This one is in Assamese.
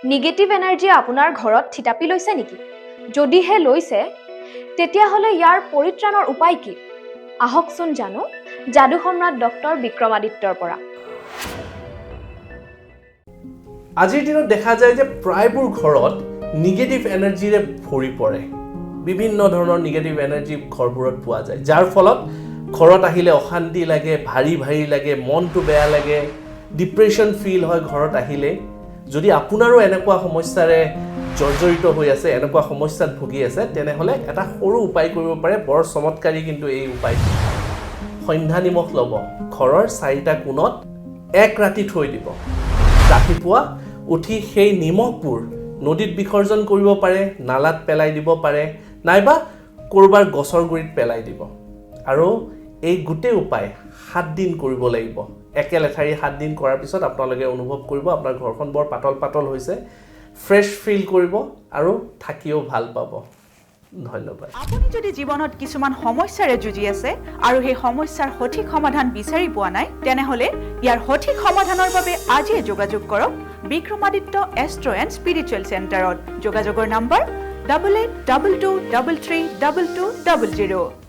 নিগেটিভ এনাৰ্জি আপোনাৰ ঘৰত থিতাপি লৈছে নেকি? যদিহে লৈছে, তেতিয়াহ'লে ইয়াৰ পৰিত্ৰাণৰ উপায় কি? আহকচোন জানো যাদু সম্ৰাট ডক্টৰ বিক্ৰমাদিত্যৰ পৰা। আজিৰ দিনত দেখা যায় যে প্ৰায়বোৰ ঘৰত নিগেটিভ এনাৰ্জিৰে ভৰি পৰে। বিভিন্ন ধৰণৰ নিগেটিভ এনাৰ্জি ঘৰবোৰত পোৱা যায়, যাৰ ফলত ঘৰত আহিলে অশান্তি লাগে, ভাৰী ভাৰী লাগে, মনটো বেয়া লাগে, ডিপ্ৰেশ্যন ফিল হয় ঘৰত আহিলে। যদি আপোনাৰো এনেকুৱা সমস্যাৰে জৰ্জৰিত হৈ আছে, এনেকুৱা সমস্যাত ভুগি আছে, তেনেহ'লে এটা সৰু উপায় কৰিব পাৰে, বৰ চমৎকাৰী কিন্তু এই উপায়টো। সন্ধ্যা নিমখ ল'ব, ঘৰৰ 4টা কোণত 1 ৰাতি থৈ দিব। ৰাতিপুৱা উঠি সেই নিমখবোৰ নদীত বিসৰ্জন কৰিব পাৰে, নালাত পেলাই দিব পাৰে, নাইবা ক'ৰবাৰ গছৰ গুৰিত পেলাই দিব। আৰু এই গোটেই উপায় 7 দিন কৰিব লাগিব। একে লেঠাৰি 7 দিন কৰাৰ পিছত আপোনালোকে অনুভৱ কৰিব আপোনাৰ ঘৰখন বৰ পাতল পাতল হৈছে, ফ্ৰেছ ফিল কৰিব আৰু থাকিও ভাল পাব। ধন্যবাদ। আপুনি যদি জীৱনত কিছুমান সমস্যাৰে যুঁজি আছে আৰু সেই সমস্যাৰ সঠিক সমাধান বিচাৰি পোৱা নাই, তেনেহ'লে ইয়াৰ সঠিক সমাধানৰ বাবে আজিয়ে যোগাযোগ কৰক বিক্ৰমাদিত্য এষ্ট্ৰ এণ্ড স্পিৰিচুৱেল চেণ্টাৰত। যোগাযোগৰ নম্বৰ 8822233200।